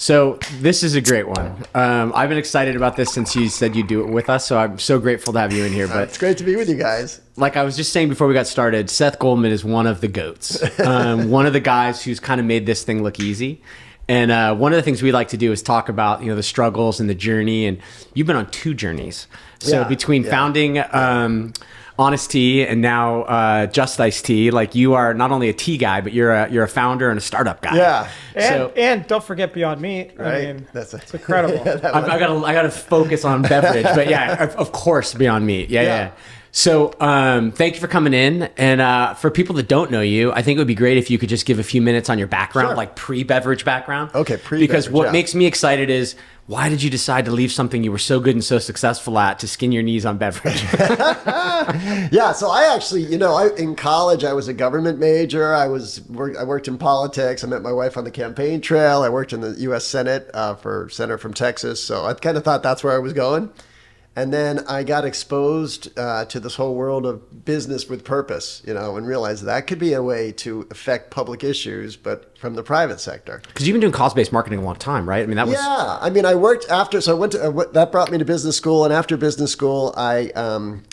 So this is a great one. I've been excited about this since you said you'd do it with us. So I'm so grateful to have you in here. But it's great to be with you guys. Like I was just saying before we got started, Seth Goldman is one of the GOATs. One of the guys who's kind of made this thing look easy. And one of the things we like to do is talk about, the struggles and the journey. And you've been on 2 journeys. So between founding Honest Tea and now Just Iced Tea, like you are not only a tea guy, but you're a founder and a startup guy. Yeah. And don't forget Beyond Meat. Right. I mean, it's incredible. I gotta focus on beverage, but yeah, of course, Beyond Meat. Yeah. So thank you for coming in. And for people that don't know you, I think it would be great if you could just give a few minutes on your background, like pre-beverage background. Okay, pre-beverage. Because what makes me excited is, why did you decide to leave something you were so good and so successful at to skin your knees on beverage? Yeah, so I actually, in college, I was a government major. I worked in politics. I met my wife on the campaign trail. I worked in the U.S. Senate for Senator from Texas. So I kind of thought that's where I was going. And then I got exposed to this whole world of business with purpose, and realized that could be a way to affect public issues, but from the private sector. Because you've been doing cost-based marketing a long time, right? I mean, that was... Yeah. I mean, I worked after, so I went to, that brought me to business school. And after business school, I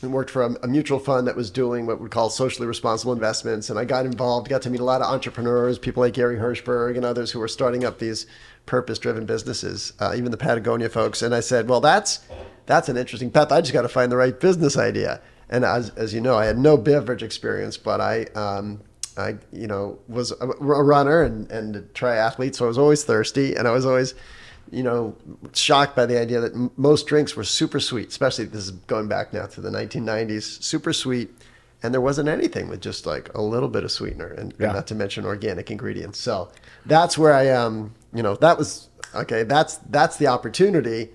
worked for a mutual fund that was doing what we call socially responsible investments. And I got involved, got to meet a lot of entrepreneurs, people like Gary Hirschberg and others who were starting up these purpose-driven businesses, even the Patagonia folks. And I said, well, that's an interesting path. I just got to find the right business idea. And as you know, I had no beverage experience, but I was a runner and a triathlete. So I was always thirsty, and I was always, shocked by the idea that most drinks were super sweet, especially this is going back now to the 1990s, super sweet. And there wasn't anything with just like a little bit of sweetener and not to mention organic ingredients. So that's where I that was, okay, that's the opportunity.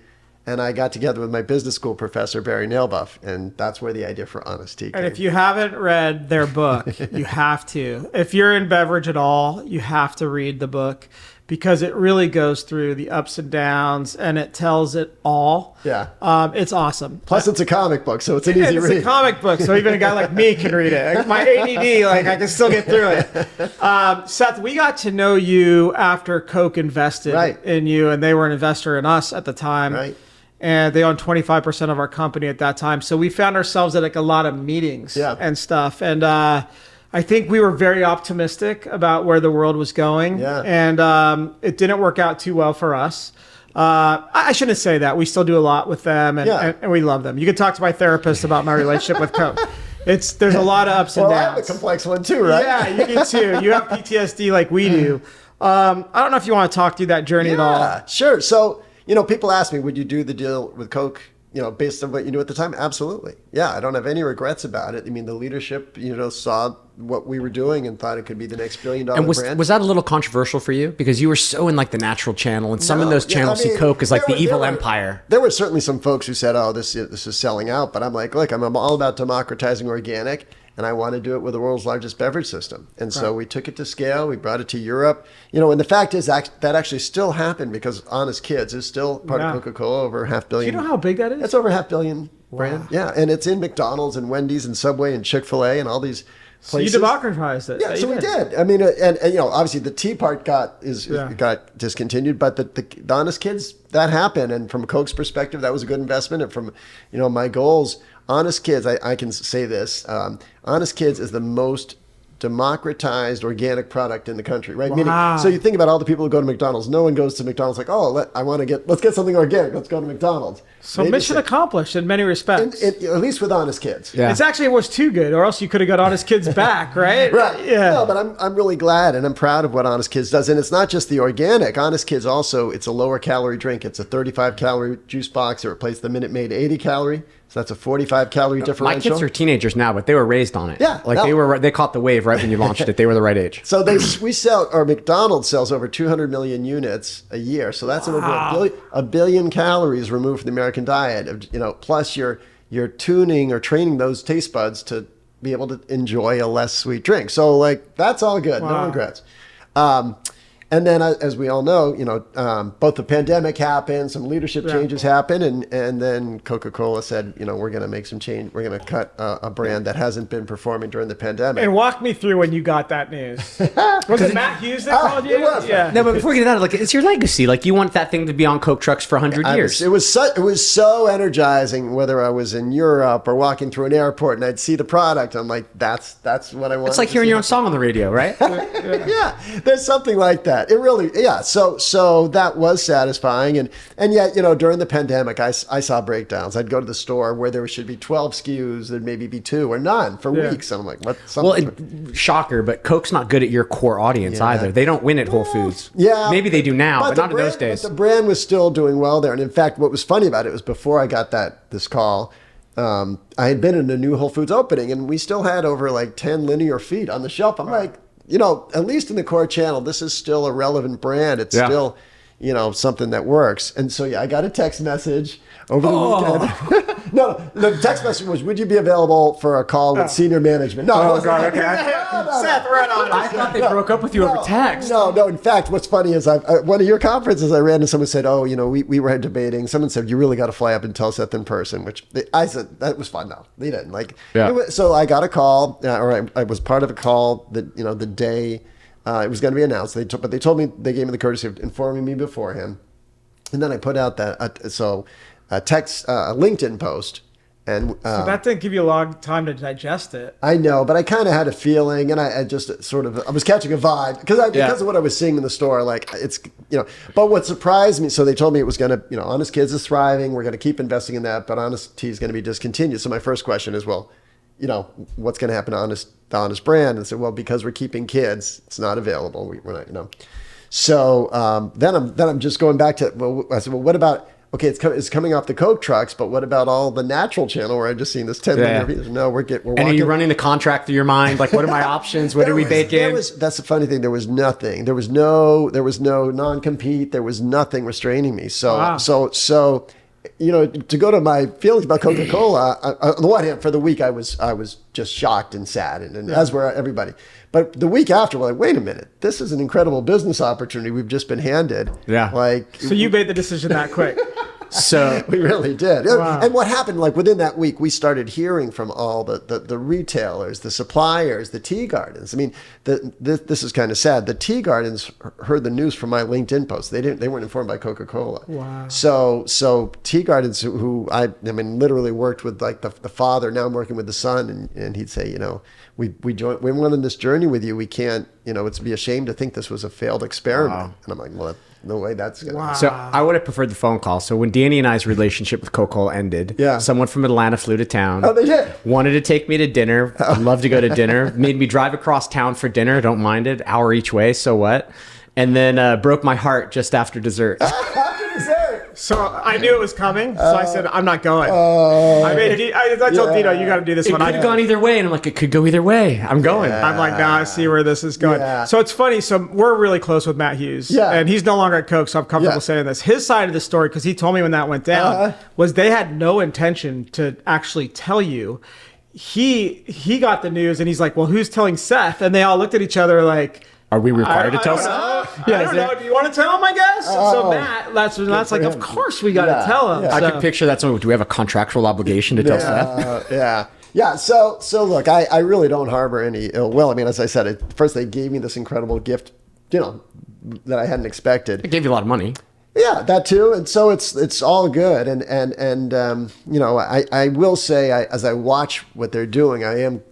And I got together with my business school professor, Barry Nailbuff, and that's where the idea for Honest Tea came. And if you haven't read their book, you have to. If you're in beverage at all, you have to read the book because it really goes through the ups and downs and it tells it all. Yeah. It's awesome. Plus, it's a comic book, so it's an easy read. It's a comic book, so even a guy like me can read it. My ADD, I can still get through it. Seth, we got to know you after Coke invested in you, and they were an investor in us at the time. Right. And they owned 25% of our company at that time. So we found ourselves at like a lot of meetings and stuff. And I think we were very optimistic about where the world was going. Yeah. And it didn't work out too well for us. I shouldn't say that. We still do a lot with them and we love them. You can talk to my therapist about my relationship with Coke. There's a lot of ups and downs. I have a complex one too, right? Yeah, you do too. You have PTSD like we do. I don't know if you want to talk through that journey at all. Yeah, sure. So, people ask me, would you do the deal with Coke, based on what you knew at the time? Absolutely. Yeah, I don't have any regrets about it. I mean, the leadership, saw what we were doing and thought it could be the next billion-dollar brand. Was that a little controversial for you? Because you were so in like the natural channel, and some of those channels see Coke as like the evil empire. There were certainly some folks who said, oh, this is selling out. But I'm like, look, I'm all about democratizing organic. And I want to do it with the world's largest beverage system. And so we took it to scale. We brought it to Europe. And the fact is that actually still happened because Honest Kids is still part of Coca-Cola, over 500 million. Do you know how big that is? It's over 500 million brand. Yeah. And it's in McDonald's and Wendy's and Subway and Chick-fil-A and all these places. So you democratized it. Yeah, so we did. I mean, and obviously the tea part got discontinued, but the Honest Kids, that happened. And from Coke's perspective, that was a good investment. And from, my goals, Honest Kids, I can say this, Honest Kids is the most democratized organic product in the country, right? Wow. Meaning, so you think about all the people who go to McDonald's. No one goes to McDonald's like, oh, let's get something organic. Let's go to McDonald's. So mission accomplished in many respects. At least with Honest Kids. Yeah. It's actually, it was too good, or else you could have got Honest Kids back, right? Right. Yeah. No, but I'm really glad and I'm proud of what Honest Kids does. And it's not just the organic. Honest Kids also, it's a lower calorie drink. It's a 35 calorie juice box. It replaced the Minute Maid 80 calorie. So that's a 45 calorie differential. My kids are teenagers now, but they were raised on it. Yeah. They caught the wave right when you launched it. They were the right age. So McDonald's sells over 200 million units a year. So that's over a billion calories removed from the American diet. Plus you're tuning or training those taste buds to be able to enjoy a less sweet drink. So that's all good. Wow. No regrets. And then, as we all know, both the pandemic happened, some leadership changes happened, and then Coca-Cola said, we're going to make some change. We're going to cut a brand that hasn't been performing during the pandemic. And walk me through when you got that news. Was it Matt Hughes that called you? It was. Yeah. No, but before we get out, it's your legacy. You want that thing to be on Coke trucks for 100 years. It was so energizing, whether I was in Europe or walking through an airport and I'd see the product. I'm like, that's what I want. It's like hearing your own song on the radio, right? Yeah, there's something like that. It really, yeah. So that was satisfying, and yet, during the pandemic, I saw breakdowns. I'd go to the store where there should be 12 SKUs, there'd maybe be 2 or none for weeks. And I'm like, what? Shocker, but Coke's not good at your core audience either. They don't win at Whole Foods. Yeah, maybe they do now, but not in those days. But the brand was still doing well there, and in fact, what was funny about it was before I got this call. I had been in a new Whole Foods opening, and we still had over 10 linear feet on the shelf. I'm like, at least in the core channel, this is still a relevant brand. It's still, something that works. And so, I got a text message over the weekend. No, the text message was, would you be available for a call with senior management? No. Oh, God, okay. Seth, right on. I thought they broke up with you over text. No. In fact, what's funny is one of your conferences I ran and someone said, we were debating. Someone said, you really got to fly up and tell Seth in person, which I said, that was fun. No, they didn't. So I got a call, or I was part of a call that, the day it was going to be announced. But they told me, they gave me the courtesy of informing me beforehand. And then I put out a LinkedIn post. And so that didn't give you a long time to digest it. I know, but I kind of had a feeling, and I just I was catching a vibe because of what I was seeing in the store. But what surprised me, so they told me it was going to, Honest Kids is thriving. We're going to keep investing in that, but Honest Tea is going to be discontinued. So my first question is, well, what's going to happen to the Honest brand? And I said, well, because we're keeping kids, it's not available. We're not, So then I'm just going back to, I said, well, what about? Okay, it's coming off the Coke trucks, but what about all the natural channel where I've just seen this 10 linear views? No, we're walking. And are you running the contract through your mind? What are my options? What do we bake in? That's the funny thing. There was nothing. There was no non-compete. There was nothing restraining me. So, wow. so to go to my feelings about Coca-Cola, on the one hand, for the week, I was just shocked and sad, and as were everybody. But the week after, we're like, wait a minute, this is an incredible business opportunity we've just been handed. Yeah. So you made the decision that quick. So we really did. Wow. And what happened, within that week, we started hearing from all the retailers, the suppliers, the tea gardens. I mean, this is kind of sad. The tea gardens heard the news from my LinkedIn post. They weren't informed by Coca-Cola. Wow. So tea gardens who I literally worked with the father. Now I'm working with the son, and he'd say, we went on this journey with you. We can't, it'd be a shame to think this was a failed experiment. Wow. And I'm like, well, no way that's going to happen. So I would have preferred the phone call. So when Danny and I's relationship with Coca-Cola ended, someone from Atlanta flew to town. Oh, they did? Wanted to take me to dinner. I'd love to go to dinner. Made me drive across town for dinner. Don't mind it. Hour each way. So what? And then broke my heart just after dessert. So I knew it was coming, so I said, I'm not going. I told Dino, you got to do this one. It could have gone either way, and I'm like, it could go either way. I'm going. I'm like, I see where this is going. Yeah. So it's funny. So we're really close with Matt Hughes, and he's no longer at Coke, so I'm comfortable saying this. His side of the story, because he told me when that went down, was they had no intention to actually tell you. He got the news, and he's like, well, who's telling Seth? And they all looked at each other like, are we required to tell Seth? I don't know. Do you want to tell him, I guess? So Matt, that's like, of course we got to tell him. Yeah. I could picture that. Do we have a contractual obligation to tell Seth? Yeah. So look, I really don't harbor any ill will. I mean, as I said, at first they gave me this incredible gift, that I hadn't expected. It gave you a lot of money. Yeah, that too. And so it's all good. And I will say, as I watch what they're doing, I am,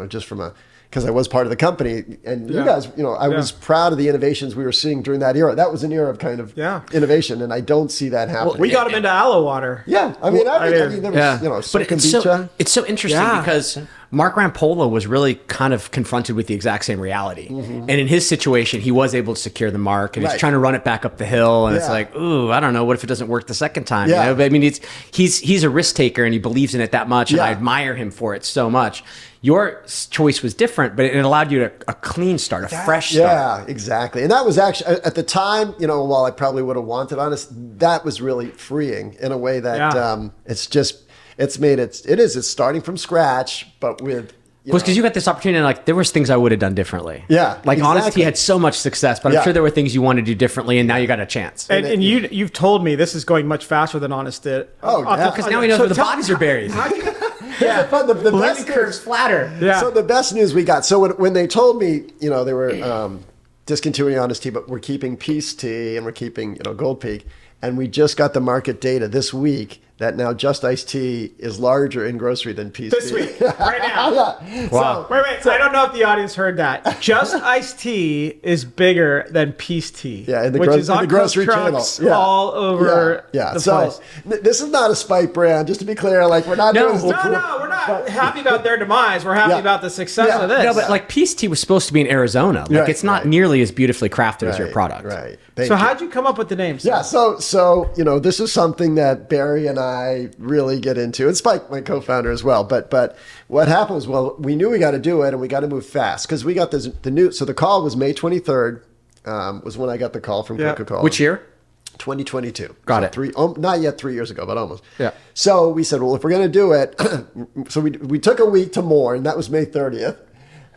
just from because I was part of the company, and you guys, I was proud of the innovations we were seeing during that era. That was an era of kind of innovation, and I don't see that happening. Well, we got them into aloe water. Yeah, I mean, there was, but it's so interesting because Mark Rampolla was really kind of confronted with the exact same reality. Mm-hmm. And in his situation, he was able to secure the mark, and he's trying to run it back up the hill. And it's like, ooh, I don't know. What if it doesn't work the second time? Yeah. But I mean, he's a risk taker, and he believes in it that much. And I admire him for it so much. Your choice was different, but it allowed you a clean start, a fresh start. Yeah, exactly. And that was actually, at the time, while I probably would have wanted Honest, that was really freeing in a way that it's starting from scratch, but with Well, because you got this opportunity, and like there was things I would have done differently. Yeah, like exactly. Honest Tea had so much success, but I'm sure there were things you wanted to do differently, and now you got a chance. And you've told me this is going much faster than Honest did. Oh, yeah. Because now he knows where the bodies are buried. The Learning curve's flatter. Yeah. So the best news we got. So when they told me, they were discontinuing Honest Tea, but we're keeping Peace Tea and we're keeping, Gold Peak, and we just got the market data this week that now Just Iced Tea is larger in grocery than Peace Tea. This week, right now. Yeah. Wow. Wait. I don't know if the audience heard that. Just Iced Tea is bigger than Peace Tea. Yeah, which is on the grocery trucks channel. Yeah. all over the place. This is not a spike brand, just to be clear. Like, we're not doing this. No, we're not happy about their demise. We're happy about the success of this. No, but like Peace Tea was supposed to be in Arizona. Like it's not nearly as beautifully crafted as your product. Right. So how'd you come up with the name? Yeah, so this is something that Barry and I really get into, and Spike, my co-founder, as well. But what happened was, we knew we got to do it, and we got to move fast because we got the new. So the call was May 23rd. Was when I got the call from Coca-Cola. Which year? 2022. Got it. Not yet 3 years ago, but almost. Yeah. So we said, well, if we're going to do it, so we took a week to mourn. That was May 30th.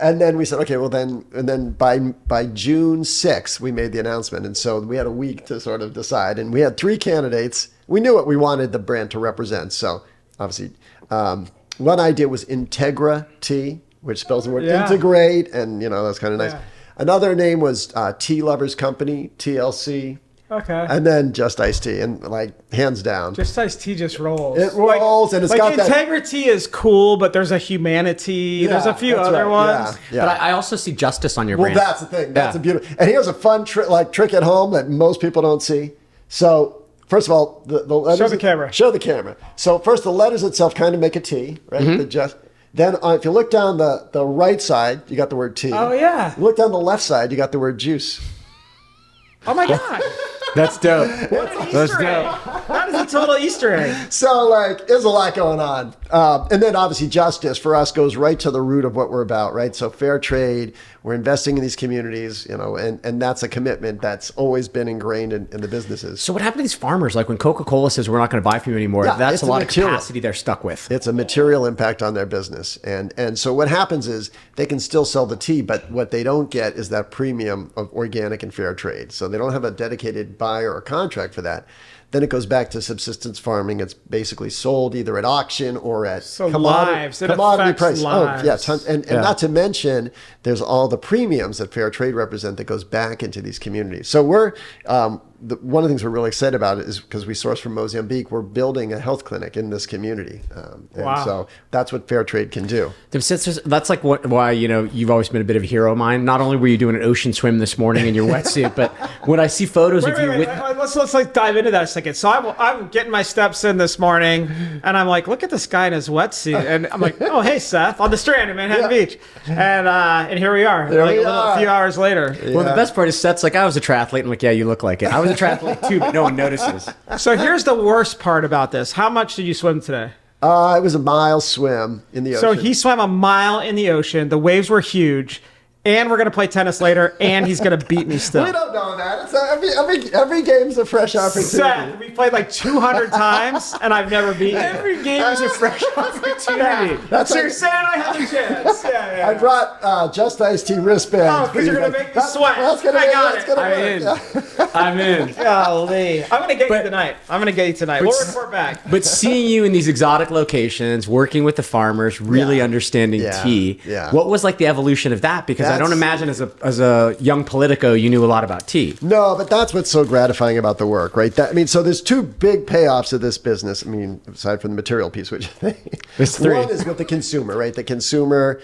And then we said, okay, well then by June 6th, we made the announcement. And so we had a week to sort of decide. And we had 3 candidates. We knew what we wanted the brand to represent. So obviously, one idea was Integra Tea, which spells the word integrate. And, that's kind of nice. Yeah. Another name was Tea Lovers Company, TLC. Okay. And then Just Iced Tea, and like hands down. Just Iced Tea just rolls. It rolls, and it's got that. Integrity is cool, but there's a Humanity. There's a few other ones. Yeah. But I also see justice on your brand. Well, that's the thing. That's a beautiful. And here's a fun trick at home that most people don't see. So first of all, the letters. Show the camera. So first, the letters itself kind of make a T, right? Mm-hmm. Then if you look down the right side, you got the word tea. Oh yeah. You look down the left side, you got the word juice. Oh my God. That's dope. That's dope. That is a total Easter egg. So, like, there's a lot going on. And then, obviously, justice for us goes right to the root of what we're about, right? So, fair trade, we're investing in these communities, and that's a commitment that's always been ingrained in the businesses. So, what happened to these farmers? Like, when Coca-Cola says we're not going to buy from you anymore, that's a lot of capacity they're stuck with. It's a material impact on their business. And so, what happens is they can still sell the tea, but what they don't get is that premium of organic and fair trade. So, they don't have a dedicated buyer or contract for that. Then it goes back to subsistence farming. It's basically sold either at auction or at commodity price. Lives. Oh, yes. And not to mention, there's all the premiums that fair trade represent that goes back into these communities. So we're one of the things we're really excited about is because we source from Mozambique, we're building a health clinic in this community. And so that's what fair trade can do. That's like why you've always been a bit of a hero of mine. Not only were you doing an ocean swim this morning in your wetsuit, but when I see photos of you with... Let's like dive into that a second. So I'm getting my steps in this morning, and I'm like, look at this guy in his wetsuit, and I'm like, oh hey Seth, on the Strand in Manhattan Beach, and here we are, a few hours later. Yeah. Well, the best part is Seth's like, I was a triathlete. I'm like, yeah, you look like it. I was a triathlete too, but no one notices. So here's the worst part about this. How much did you swim today? It was a mile swim in the ocean. So he swam a mile in the ocean. The waves were huge. And we're going to play tennis later, and he's going to beat me still. We don't know that. It's every game's a fresh opportunity. Seth, we played like 200 times, and I've never beaten. Every game is a fresh opportunity. So you're saying I have a chance. Yeah. I brought Just Iced Tea wristbands. Oh, because you're going to make me sweat. I'm in. Golly. I'm going to get you tonight. We'll report back. But seeing you in these exotic locations, working with the farmers, really understanding tea, what was like the evolution of that? Because I don't imagine as a young Politico, you knew a lot about tea. No, but that's what's so gratifying about the work, right? So there's 2 big payoffs of this business. I mean, aside from the material piece, which there's 3. One is with the consumer, right? The consumer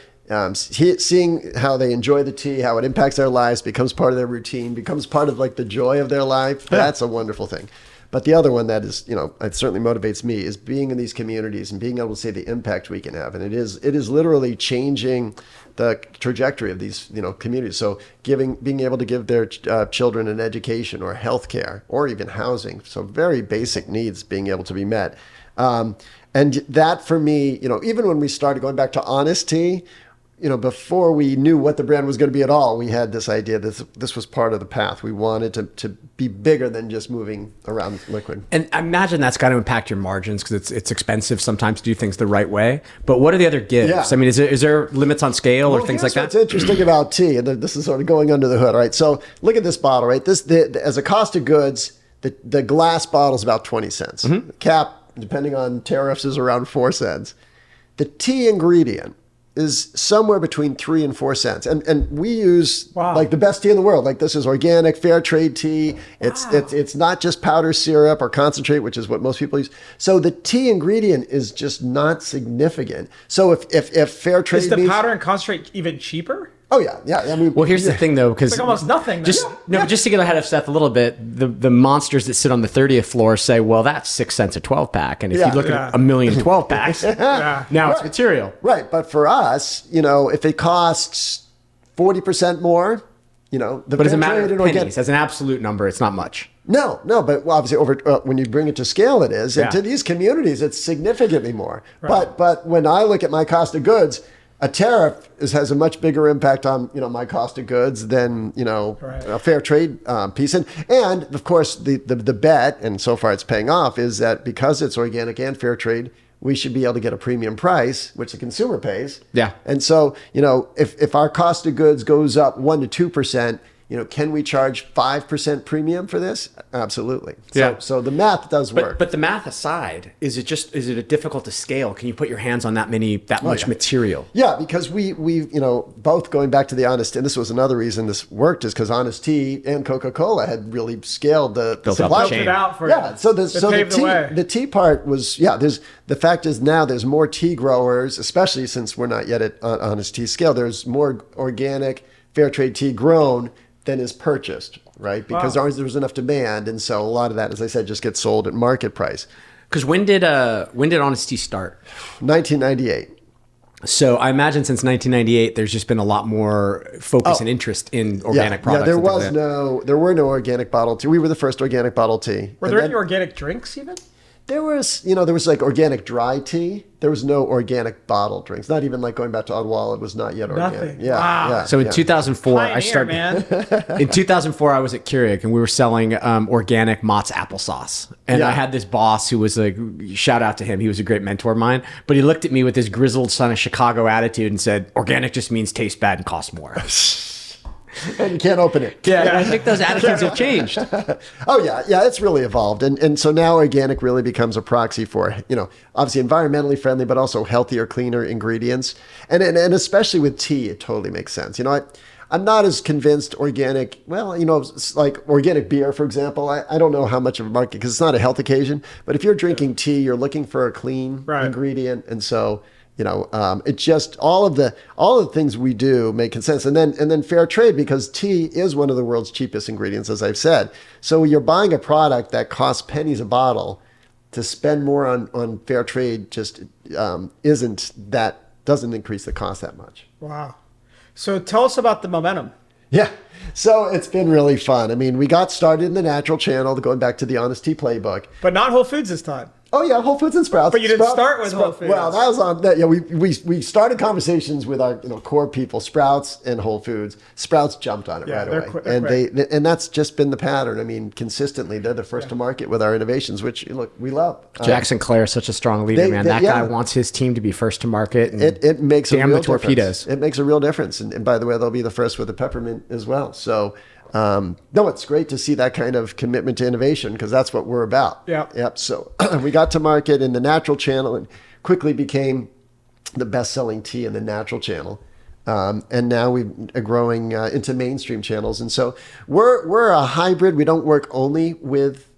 seeing how they enjoy the tea, how it impacts their lives, becomes part of their routine, becomes part of like the joy of their life. That's a wonderful thing. But the other one that is, it certainly motivates me is being in these communities and being able to see the impact we can have. And it is literally changing the trajectory of these, communities. So being able to give their children an education or healthcare or even housing. So very basic needs being able to be met. And that for me, even when we started going back to Honest Tea, before we knew what the brand was going to be at all, we had this idea that this was part of the path. We wanted to be bigger than just moving around liquid. And I imagine that's got to impact your margins because it's expensive sometimes to do things the right way. But what are the other gives? Yeah. I mean, is there limits on scale or things like that? What's interesting about tea, and this is sort of going under the hood, right? So look at this bottle, right? As a cost of goods, the glass bottle is about 20 cents. Mm-hmm. The cap, depending on tariffs, is around 4 cents. The tea ingredient is somewhere between 3 and 4 cents. And we use like the best tea in the world. Like this is organic, fair trade tea. It's not just powder syrup or concentrate, which is what most people use. So the tea ingredient is just not significant. So if fair trade is the means, powder and concentrate even cheaper? Oh yeah. I mean, well, here's the thing though, because it's like almost nothing. But just to get ahead of Seth a little bit, the monsters that sit on the 30th floor say, well, that's 6 cents a 12 pack, and if you look at a million 12 packs, now it's material, right? But for us, if it costs 40% more, but as a matter of pennies, as an absolute number, it's not much. No, but obviously when you bring it to scale, it is. And to these communities, it's significantly more. Right. But when I look at my cost of goods, a tariff has a much bigger impact on my cost of goods than a fair trade piece. And of course the bet, and so far it's paying off, is that because it's organic and fair trade, we should be able to get a premium price, which the consumer pays. Yeah. And so if our cost of goods goes up 1% to 2%. Can we charge 5% premium for this? Absolutely. So the math does work. But the math aside, is it difficult to scale? Can you put your hands on that much material? Yeah, because we both going back to the Honest, and this was another reason this worked, is because Honest Tea and Coca-Cola had really scaled the supply chain. So the tea part was the fact is now there's more tea growers, especially since we're not yet at Honest Tea scale. There's more organic fair trade tea grown than is purchased, right? Because there was enough demand, and so a lot of that, as I said, just gets sold at market price. Because when did Honest Tea start? 1998. So I imagine since 1998, there's just been a lot more focus and interest in organic products. Yeah, there were no organic bottled tea. We were the first organic bottled tea. Were there any organic drinks even? There was like organic dry tea. There was no organic bottled drinks. Not even like going back to Odwalla, it was not yet organic. Nothing. Yeah. So in 2004, Pioneer, I started. In 2004, I was at Keurig and we were selling organic Mott's applesauce. And I had this boss who was shout out to him. He was a great mentor of mine. But he looked at me with this grizzled son of Chicago attitude and said, "Organic just means tastes bad and costs more." And you can't open it. Yeah, I think those attitudes have changed. Oh yeah, it's really evolved, and so now organic really becomes a proxy for obviously environmentally friendly, but also healthier, cleaner ingredients, and especially with tea, it totally makes sense. I'm not as convinced organic. Well, like organic beer, for example. I don't know how much of a market because it's not a health occasion. But if you're drinking tea, you're looking for a clean ingredient, and so. It's just all of the things we do make sense, and then fair trade, because tea is one of the world's cheapest ingredients, as I've said. So you're buying a product that costs pennies a bottle. To spend more on fair trade just doesn't increase the cost that much. Wow. So tell us about the momentum. Yeah. So it's been really fun. I mean, we got started in the natural channel, going back to the Honest Tea playbook. But not Whole Foods this time. Oh yeah, Whole Foods and Sprouts. But you didn't start with Whole Foods. Well, that was on that. Yeah, we started conversations with our core people, Sprouts and Whole Foods. Sprouts jumped on it right away, and that's just been the pattern. I mean, consistently, they're the first to market with our innovations, which we love. Jack Sinclair is such a strong leader, man. That guy wants his team to be first to market. And it makes a real torpedoes. Difference. It makes a real difference. And by the way, they'll be the first with the peppermint as well. So. No, it's great to see that kind of commitment to innovation because that's what we're about. Yep. So we got to market in the natural channel and quickly became the best-selling tea in the natural channel. And now we're growing into mainstream channels. And so we're a hybrid. We don't work only with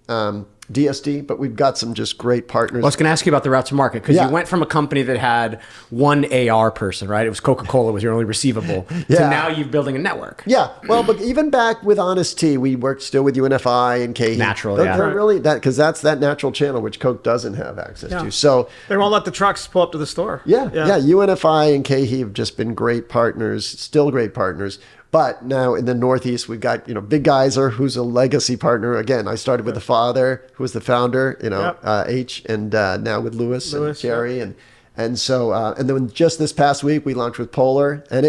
DSD, but we've got some just great partners. Well, I was going to ask you about the route to market because you went from a company that had one AR person, right? It was Coca-Cola was your only receivable. To now you're building a network. Yeah. Well, but even back with Honest Tea, we worked still with UNFI and KeHE. Natural, They're really because that's that natural channel which Coke doesn't have access to. So they won't let the trucks pull up to the store. Yeah. UNFI and KeHE have just been great partners, still great partners. But now in the Northeast, we've got, Big Geyser, who's a legacy partner. Again, I started with the father, who was the founder, H, and now with Lewis and Jerry. And so, and then just this past week we launched with Polar, and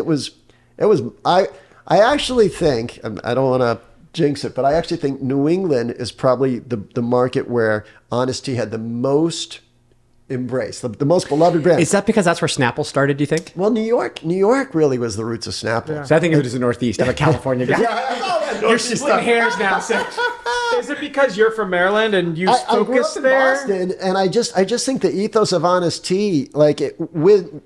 I actually think, I don't want to jinx it, but I actually think New England is probably the market where Honest Tea had the most embrace, the most beloved brand. Is that because that's where Snapple started, do you think? Well, New York really was the roots of Snapple. Yeah. So I think of it as the Northeast. I'm a California guy. You're splitting hairs now. So. Is it because you're from Maryland and you focus I grew up in Boston, and I just think the ethos of Honest Tea, like when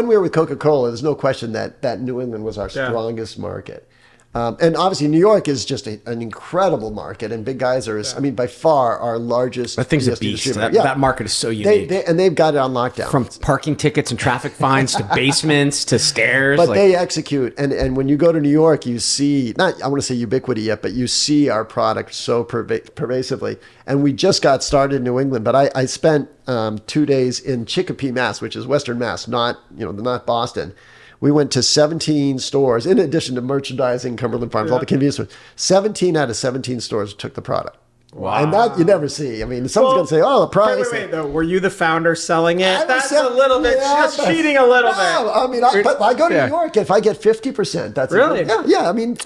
we were with Coca-Cola, there's no question that New England was our strongest market. And obviously, New York is just an incredible market, and Big Geyser is, by far our largest. That thing's a beast. That market is so unique. They've got it on lockdown. From parking tickets and traffic fines to basements to stairs. But they execute. And when you go to New York, you see, I want to say ubiquity yet, but you see our product so pervasively. And we just got started in New England, but I spent 2 days in Chicopee, Mass., which is Western Mass, not Boston. We went to 17 stores, in addition to merchandising, Cumberland Farms, all the convenience stores. 17 out of 17 stores took the product. Wow. And that you never see. Someone's going to say, oh, the price. Wait, though. Were you the founder selling it? That's a little bit, just cheating a little bit. But I go to New York, if I get 50%, that's really?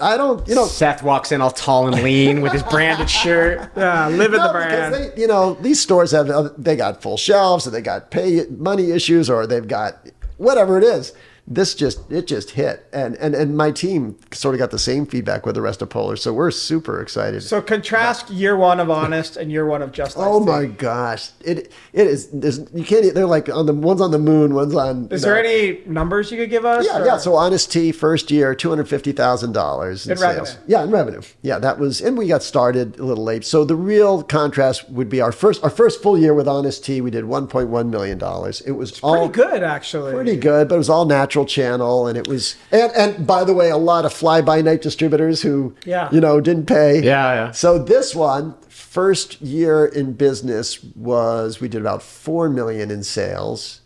I don't, Seth walks in all tall and lean with his branded shirt. Yeah, living the brand. Because these stores they got full shelves, or they got money issues, or they've got whatever it is. It just hit, and my team sort of got the same feedback with the rest of Polar, so we're super excited. So contrast year one of Honest and year one of Just Like Oh my gosh, it is. You can't. They're like one's on the moon, one's on. Is there any numbers you could give us? Yeah. So Honest Tea first year, $250,000 in sales. Revenue. Yeah, in revenue. Yeah, that was, and we got started a little late. So the real contrast would be our first full year with Honest Tea. We did $1.1 million. It was pretty good, actually. Pretty good, but it was all natural channel, and it was, and by the way, a lot of fly-by-night distributors who didn't pay. Yeah. So this one, first year in business, we did about $4 million in sales.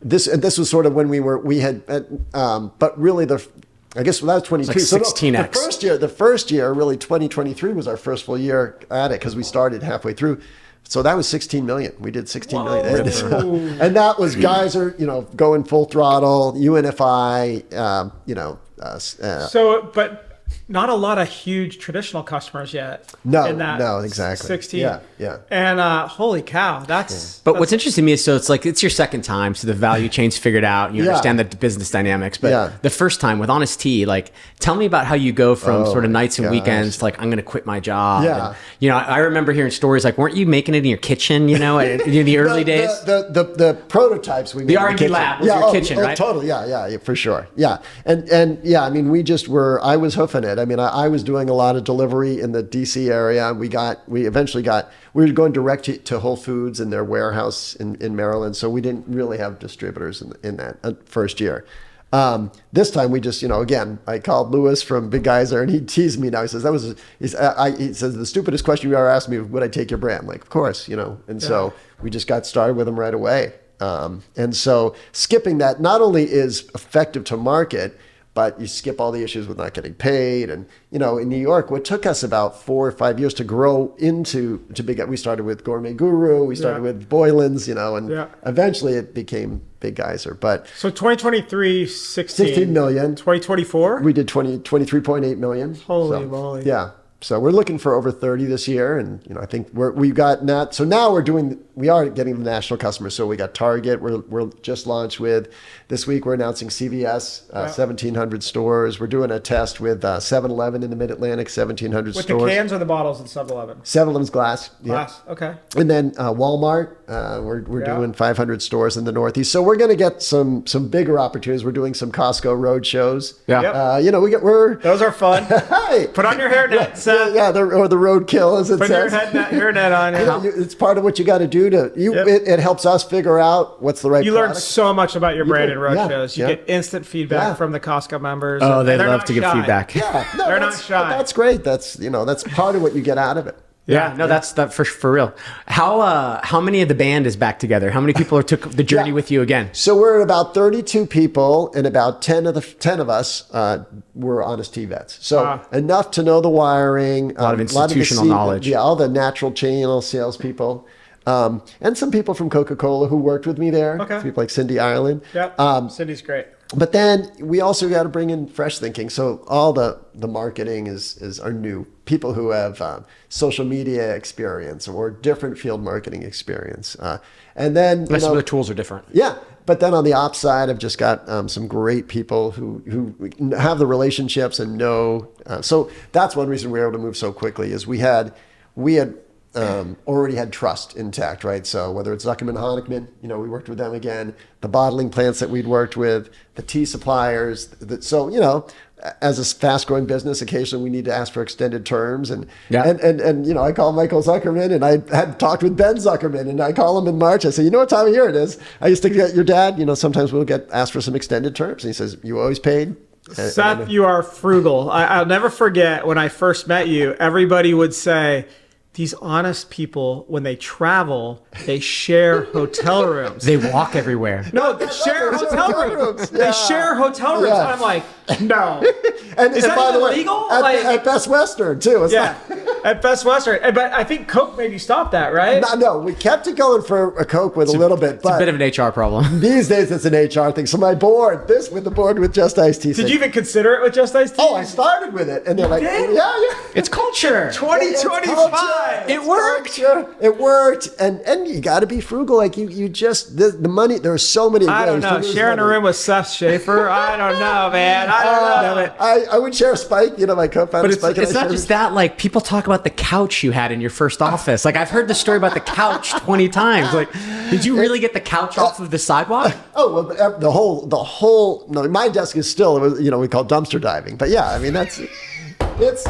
This was sort of when but really I guess that was 22. Like 16x. The first year, really 2023 was our first full year at it, because we started halfway through. So that was 16 million. We did 16 million. And that was Geyser, going full throttle, UNFI, but not a lot of huge traditional customers yet. No, exactly. 16. Yeah. And holy cow, But what's interesting to me is, so it's your second time, so the value chain's figured out, you understand the business dynamics. But the first time with Honest Tea, tell me about how you go from sort of nights and weekends to I'm going to quit my job. Yeah. And, I remember hearing stories weren't you making it in your kitchen, in the early days? The prototypes we made. The R&D lab was your kitchen, right? Totally. Yeah, for sure. Yeah. And we just I was hoofing it. I was doing a lot of delivery in the DC area. We were going direct to Whole Foods in their warehouse in Maryland. So we didn't really have distributors in that first year. This time we just, again, I called Lewis from Big Geyser, and he teased me now. He says, he says, the stupidest question you ever asked me, would I take your brand? I'm like, of course, and so we just got started with them right away. And so skipping that not only is effective to market, but you skip all the issues with not getting paid. And, in New York, what took us about 4 or 5 years to grow to Big, we started with Gourmet Guru, we started with Boylan's, and eventually it became Big Geyser. But so 2023, 16 million. 2024? We did 23.8 million. Holy moly. Yeah. So we're looking for over 30 this year, and I think we got that. So now we are getting the national customers. So we got Target. We're just launched with this week. We're announcing CVS, 1,700 stores. We're doing a test with 7-Eleven in the Mid-Atlantic, 1,700 with stores. With the cans or the bottles at 7-Eleven? 7-Eleven's glass. Glass. Yeah. Okay. And then Walmart. We're doing 500 stores in the Northeast. So we're going to get some bigger opportunities. We're doing some Costco road shows. Yeah. Those are fun. Hey, put on your hairnet. Or the roadkill, as it says. Put your hairnet on. It's part of what you got to do it helps us figure out what's the right You product. learn so much about your brand and road shows. You get instant feedback from the Costco members. Oh, they love to give feedback. Yeah, they're not shy. That's great. That's part of what you get out of it. Yeah, that's that for real. How many of the band is back together? How many people took the journey with you again? So we're at about 32 people, and about 10 of us were Honest Tea vets. So enough to know the wiring, a lot of institutional knowledge. Yeah, all the natural channel salespeople. and some people from Coca-Cola who worked with me there. Okay. People like Cindy Ireland. Yep. Cindy's great. But then we also got to bring in fresh thinking. So all the marketing is our new people who have social media experience or different field marketing experience. And then some of the tools are different. Yeah. But then on the ops side, I've just got some great people who have the relationships and know. So that's one reason we were able to move so quickly is we had already had trust intact, right? So whether it's Zuckerman Honickman, we worked with them again, the bottling plants that we'd worked with, the tea suppliers. So, as a fast growing business, occasionally we need to ask for extended terms. And I call Michael Zuckerman, and I had talked with Ben Zuckerman, and I call him in March. I say, you know what time of year it is? I used to get your dad, sometimes we'll get asked for some extended terms. And he says, you always paid? Seth, you are frugal. I'll never forget when I first met you, everybody would say, these honest people, when they travel, they share hotel rooms. They walk everywhere. No, they share hotel rooms. They share hotel rooms. Yeah. And I'm like, no. And is that by the way, illegal? At Best Western, too. At Best Western. But I think Coke maybe stopped that, right? No, we kept it going for a Coke with a little bit. But it's a bit of an HR problem. These days, it's an HR thing. So my board, with Just Iced Tea. Did you even consider it with Just Iced Tea? Oh, I started with it. And they're like, did? yeah. It's culture. 2025. It worked. It worked. And you got to be frugal. Like you just, the money, there are so many ways. I don't know. Sharing a room with Seth Schaefer. I don't know, man. I don't know. I would share Spike, my co-founder But Spike. it's not just that. Like, people talk about the couch you had in your first office. Like, I've heard the story about the couch 20 times. Like, did you really get the couch off of the sidewalk? Oh, well, the whole. No, my desk is still. We call dumpster diving. But yeah, I mean it's.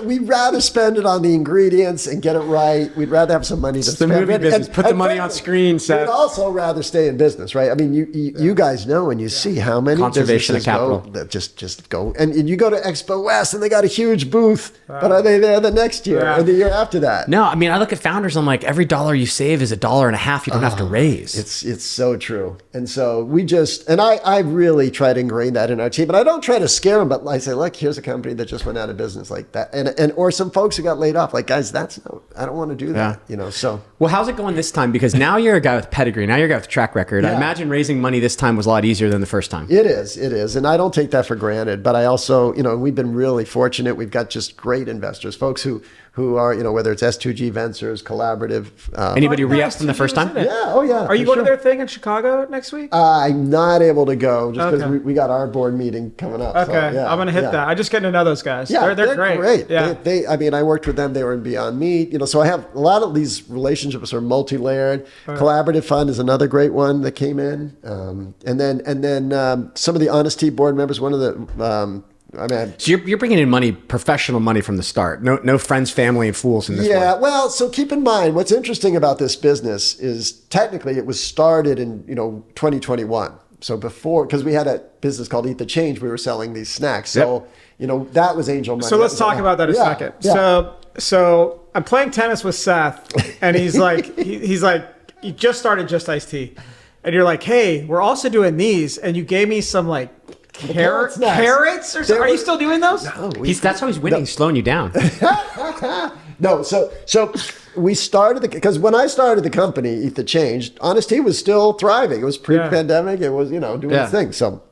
We'd rather spend it on the ingredients and get it right. We'd rather have some money to spend. The movie business. Put the money on screen, Seth. We'd also rather stay in business, right? I mean, you guys know and you see how many conservation of capital that just go. And you go to Expo West and they got a huge booth, but are they there the next year or the year after that? No, I mean, I look at founders. I'm like, every dollar you save is $1.50 you don't have to raise. It's so true. And so I really try to ingrain that in our team. And I don't try to scare them, but I say, look, here's a company that just went out of business like that, and or some folks who got laid off. Like, guys, I don't want to do that. So well, how's it going this time? Because now you're a guy with pedigree. Now you're a guy with track record. I imagine raising money this time was a lot easier than the first time. It is, and I don't take that for granted. But I also, we've been really fortunate. We've got just great investors, folks who are, whether it's S2G Ventures, Collaborative. Anybody re-up from the first time? Yeah, oh yeah. Are you going to their thing in Chicago next week? I'm not able to go just because we got our board meeting coming up. Okay, so, I'm going to hit that. I'm just getting to know those guys. Yeah, they're great. Yeah. I mean, I worked with them. They were in Beyond Meat. So I have a lot of these relationships are multi-layered. Right. Collaborative Fund is another great one that came in. And then some of the Honest Tea board members, one of the... so you're bringing in money, professional money from the start. No friends, family, and fools in this one. Yeah, well, so keep in mind, what's interesting about this business is technically it was started in 2021. So before, because we had a business called Eat the Change, we were selling these snacks. So that was angel money. So let's talk about that a second. Yeah. So I'm playing tennis with Seth, and he's like, you just started Just Iced Tea, and you're like, hey, we're also doing these, and you gave me some like carrots or something. Are you still doing those? No, that's how he's winning. He's slowing you down. No, so we started because when I started the company, Eat the Change, Honest Tea was still thriving. It was pre-pandemic. It was doing its thing. So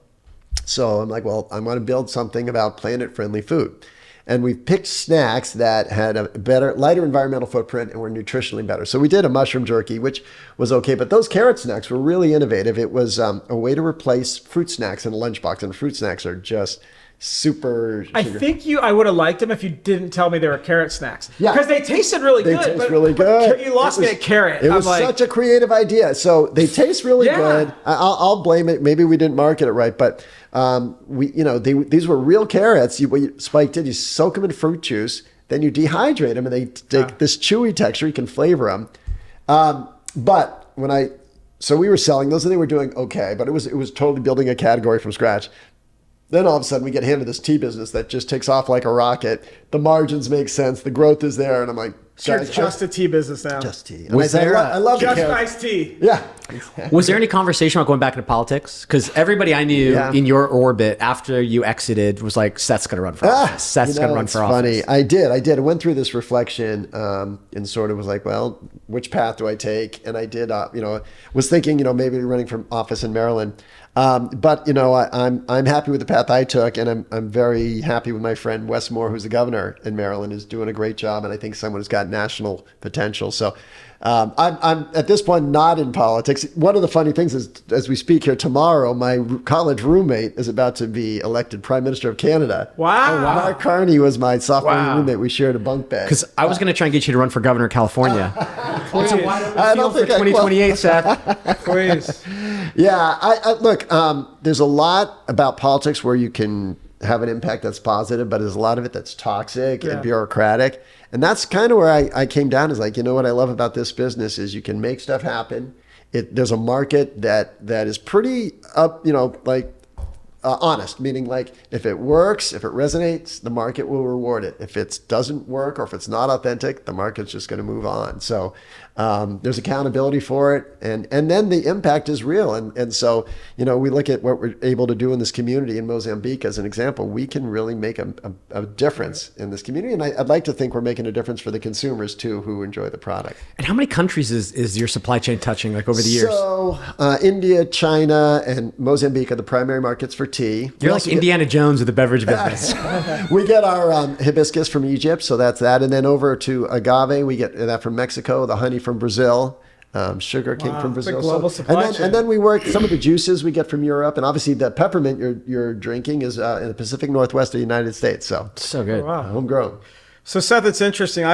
I'm like, well, I want to build something about planet-friendly food. And we picked snacks that had a lighter environmental footprint and were nutritionally better. So we did a mushroom jerky, which was okay. But those carrot snacks were really innovative. It was a way to replace fruit snacks in a lunchbox. And fruit snacks are just super sugar. I think I would have liked them if you didn't tell me they were carrot snacks. Yeah. Because they tasted really good. They taste really good. You lost me at carrot. It was such a creative idea. So they taste really good. I'll blame it. Maybe we didn't market it right, but these were real carrots. What Spike did, you soak them in fruit juice, then you dehydrate them, and they take this chewy texture. You can flavor them. But so we were selling those, and they were doing okay. But it was totally building a category from scratch. Then all of a sudden we get handed this tea business that just takes off like a rocket. The margins make sense. The growth is there. And I'm like, So you're just a tea business now. Just tea. Was I love just the iced tea. Yeah. Was there any conversation about going back into politics? Because everybody I knew in your orbit after you exited was like, Seth's going to run for office. Seth's going to run for office. Funny. I did. I went through this reflection and sort of was like, well, which path do I take? And I did, was thinking, maybe running for office in Maryland. But I'm happy with the path I took, and I'm very happy with my friend Wes Moore, who's the governor in Maryland, is doing a great job, and I think someone who's got national potential. So I'm at this point not in politics. One of the funny things is, as we speak here tomorrow, my college roommate is about to be elected Prime Minister of Canada. Wow! Mark Carney was my sophomore roommate. We shared a bunk bed. Because I was going to try and get you to run for governor of California. Please. I don't think 2028, Seth. Please. Yeah, I look. There's a lot about politics where you can have an impact that's positive, but there's a lot of it that's toxic and bureaucratic. And that's kind of where I came down, is like, what I love about this business is you can make stuff happen. There's a market that is pretty honest, meaning like if it works, if it resonates, the market will reward it. If it doesn't work or if it's not authentic, the market's just going to move on. So there's accountability for it, and then the impact is real. And so we look at what we're able to do in this community in Mozambique as an example. We can really make a difference in this community, and I'd like to think we're making a difference for the consumers too, who enjoy the product. And how many countries is your supply chain touching, like over the years? So India, China, and Mozambique are the primary markets for tea. You're like Indiana Jones of the beverage business. We get our hibiscus from Egypt, so that's that. And then over to agave, we get that from Mexico, the honey from Brazil, sugar came from Brazil. It's a global supply chain. And then we work, some of the juices we get from Europe, and obviously the peppermint you're drinking is in the Pacific Northwest of the United States. So good. Oh, wow. Homegrown. So Seth, it's interesting.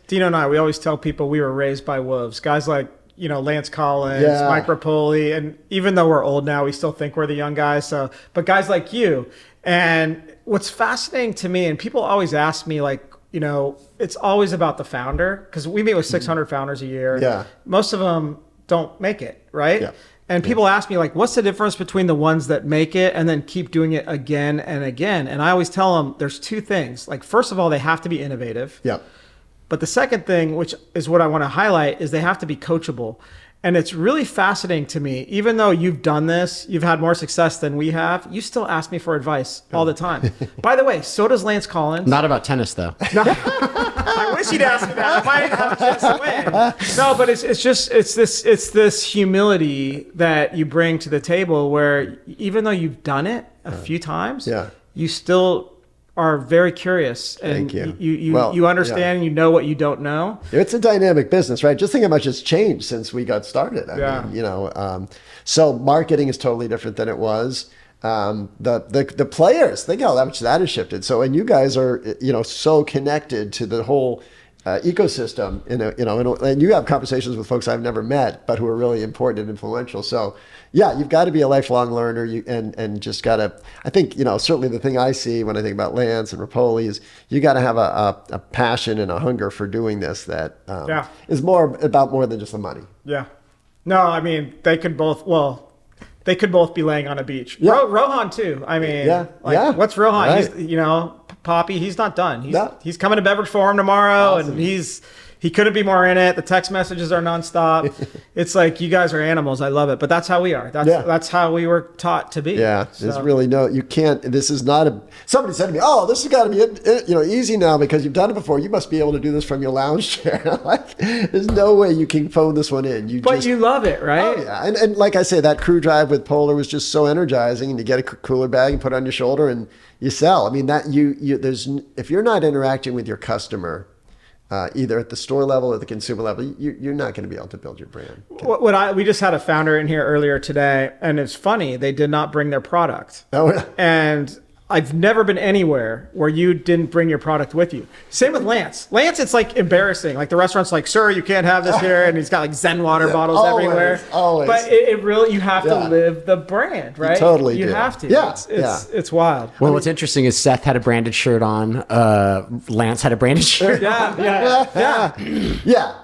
Dino and I, we always tell people we were raised by wolves. Guys like, Lance Collins, Mike Rapoli, and even though we're old now, we still think we're the young guys. But guys like you. And what's fascinating to me, and people always ask me, like, it's always about the founder, because we meet with 600 founders a year. Yeah. Most of them don't make it, right? Yeah. And people ask me, like, what's the difference between the ones that make it and then keep doing it again and again? And I always tell them there's two things. Like, first of all, they have to be innovative. Yeah. But the second thing, which is what I want to highlight, is they have to be coachable. And it's really fascinating to me, even though you've done this, you've had more success than we have, you still ask me for advice all the time. By the way, so does Lance Collins. Not about tennis, though. No. I wish he'd ask me that. I might have a chance to win. No, but it's this humility that you bring to the table, where even though you've done it a few times, you still are very curious, and Thank you. You understand, and you know what you don't know. It's a dynamic business, right? Just think how much it's changed since we got started. I mean, so marketing is totally different than it was. The players, think how much that has shifted. So, and you guys are, so connected to the whole ecosystem, and you have conversations with folks I've never met, but who are really important and influential. So yeah, you've got to be a lifelong learner, and just got to, I think, certainly the thing I see when I think about Lance and Rapoli is you got to have a passion and a hunger for doing this that is more than just the money. Yeah. No, I mean, they could both be laying on a beach. Yeah. Rohan too. I mean, what's Rohan? Right. He's, Poppy, he's not done. He's coming to Beverage Forum tomorrow, awesome. And he couldn't be more in it. The text messages are nonstop. It's like, you guys are animals. I love it. But that's how we are. That's how we were taught to be. Yeah. So. There's really you can't, this is not somebody said to me, oh, this has got to be, easy now because you've done it before. You must be able to do this from your lounge chair. Like, there's no way you can phone this one in. But you love it, right? Oh, yeah. And like I say, that crew drive with Polar was just so energizing, and you get a cooler bag and put it on your shoulder and you sell. I mean, that if you're not interacting with your customer, either at the store level or the consumer level, you're not going to be able to build your brand. We just had a founder in here earlier today, and it's funny, they did not bring their product. Oh, and I've never been anywhere where you didn't bring your product with you. Same with Lance. Lance, it's like embarrassing. Like the restaurant's like, sir, you can't have this here. And he's got like Zen water bottles everywhere. Always. But it really, you have to live the brand, right? You have to. Yeah. It's wild. Well, what's interesting is Seth had a branded shirt on. Lance had a branded shirt. Yeah.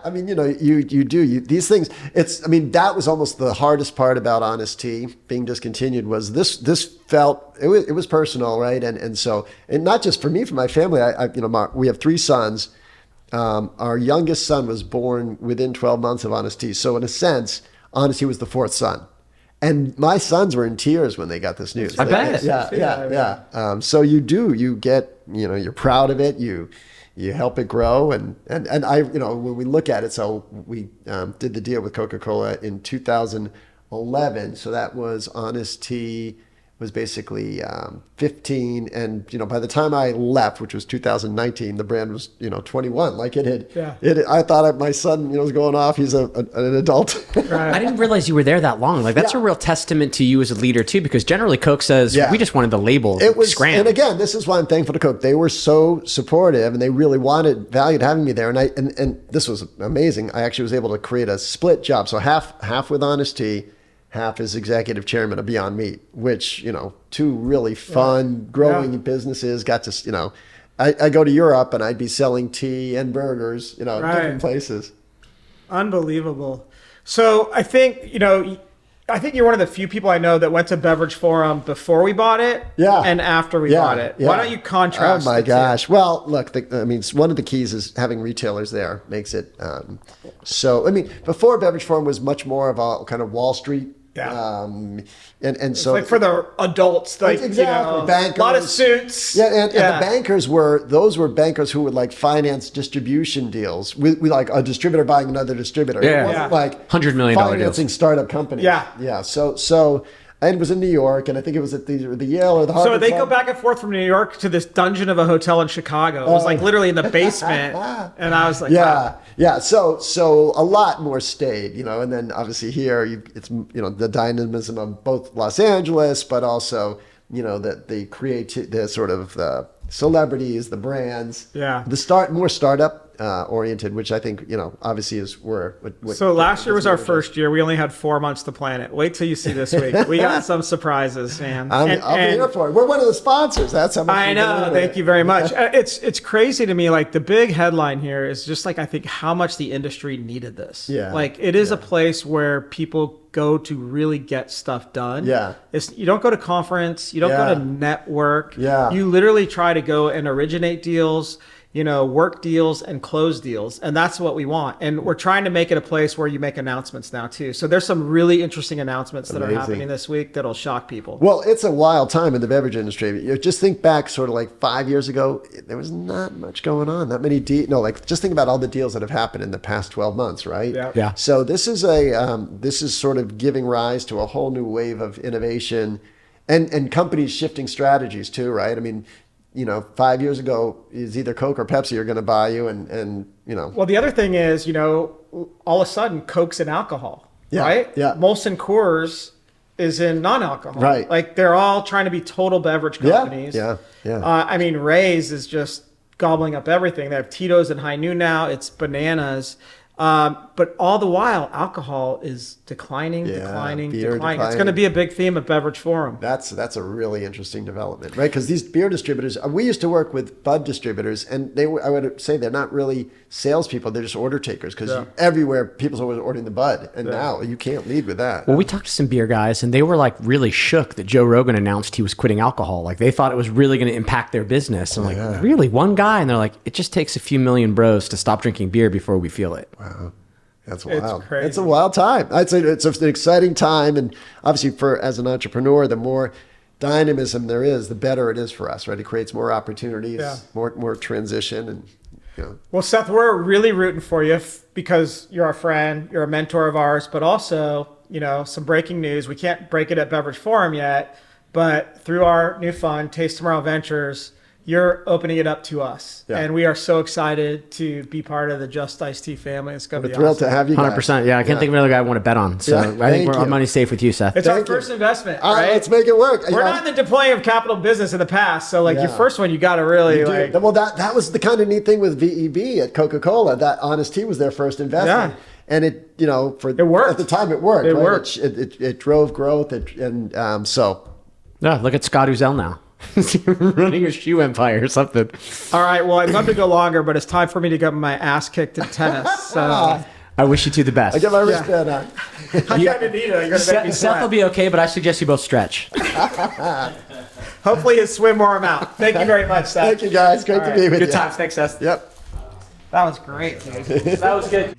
I mean, you do these things. That was almost the hardest part about Honest Tea being discontinued was this felt, it was personal, right? And so, and not just for me, for my family, we have 3 sons, our youngest son was born within 12 months of Honest Tea. So in a sense, Honest Tea was the fourth son. And my sons were in tears when they got this news. I bet. Yeah. So you get, you're proud of it. You help it grow. And I, when we look at it, so we did the deal with Coca-Cola in 2011. So that was Honest Tea was basically 15. And, by the time I left, which was 2019, the brand was, 21. Like I thought my son, was going off. He's an adult. Right. I didn't realize you were there that long. Like that's a real testament to you as a leader too, because generally Coke says we just wanted the label. It was, scram. and again, this is why I'm thankful to Coke. They were so supportive and they really valued having me there. And this was amazing. I actually was able to create a split job. So half with Honest Tea, half as executive chairman of Beyond Meat, which, two really fun, growing businesses. Got to, I go to Europe and I'd be selling tea and burgers, in different places. Unbelievable. So I think, you're one of the few people I know that went to Beverage Forum before we bought it and after we bought it. Why don't you contrast? Oh my gosh. Well, look, one of the keys is having retailers there makes it before Beverage Forum was much more of a kind of Wall Street. Yeah. It's so like for the adults, like exactly. Bankers, a lot of suits. And the bankers were bankers who would like finance distribution deals. We like a distributor buying another distributor. Yeah. It wasn't like $100 million financing deals. Startup companies. Yeah. So I was in New York, and I think it was at the Yale or the Harvard. So they go back and forth from New York to this dungeon of a hotel in Chicago. It was like literally in the basement, and I was like, wow. Yeah. So a lot more stayed, and then obviously here it's the dynamism of both Los Angeles, but also the sort of the celebrities, the brands, more startup oriented, which I think obviously is where. So last year was our first year. We only had 4 months to plan it. Wait till you see this week. We got some surprises, man. I'll be here for it. We're one of the sponsors. That's how much I know. Thank you very much. It's crazy to me. Like the big headline here is just like I think how much the industry needed this. Yeah. Like it is a place where people go to really get stuff done. Yeah. You don't go to conference. You don't go to network. Yeah. You literally try to go and originate deals, work deals and close deals. And that's what we want. And we're trying to make it a place where you make announcements now too. So there's some really interesting announcements that are happening this week that'll shock people. Well, it's a wild time in the beverage industry. Just think back sort of like 5 years ago, there was not much going on. That many just think about all the deals that have happened in the past 12 months, right? Yeah. So this is sort of giving rise to a whole new wave of innovation and companies shifting strategies too, right? I mean, 5 years ago is either Coke or Pepsi are going to buy you and. Well, the other thing is, all of a sudden Coke's in alcohol, right? Yeah. Molson Coors is in non-alcohol. Right. Like they're all trying to be total beverage companies. Yeah. I mean, Ray's is just gobbling up everything. They have Tito's and High Noon now. It's bananas. But all the while, alcohol is declining. It's going to be a big theme at Beverage Forum. That's a really interesting development, right? Because these beer distributors, we used to work with bud distributors, and I would say they're not really salespeople; they're just order takers. Because everywhere, people's always ordering the bud, and now you can't lead with that. Well, we talked to some beer guys, and they were like really shook that Joe Rogan announced he was quitting alcohol. Like they thought it was really going to impact their business. I'm like, really, one guy? And they're like, it just takes a few million bros to stop drinking beer before we feel it. Wow. That's wild. It's crazy. It's a wild time. I'd say it's an exciting time. And obviously as an entrepreneur, the more dynamism there is, the better it is for us, right? It creates more opportunities, more transition. And, Well, Seth, we're really rooting for you because you're our friend, you're a mentor of ours, but also, some breaking news. We can't break it at Beverage Forum yet, but through our new fund, Taste Tomorrow Ventures, you're opening it up to us. Yeah. And we are so excited to be part of the Just Iced Tea family. It's going to be thrilled awesome. to have you guys. 100%. Yeah, I can't think of another guy I want to bet on. So I think our money's safe with you, Seth. It's our first investment, All right? Let's make it work. We're not in the deploying of capital business in the past. So your first one, you got to really Well, that was the kind of neat thing with VEB at Coca-Cola. That Honest Tea was their first investment. Yeah. And it worked. At the time it worked. It right? worked. It drove growth. So. Yeah, look at Scott Uzel now. Running a shoe empire or something. All right, well, I'd love to go longer, but it's time for me to get my ass kicked in tennis. So I wish you two the best. I get my wristband on. I kind of need it. You're gonna make me Seth sweat. will be okay, but I suggest you both stretch. Hopefully his swim wore him out. Thank you very much, Seth. Thank you, guys. Great to be with you. Good times. Thanks, Seth. Yep. That was great, dude. That was good.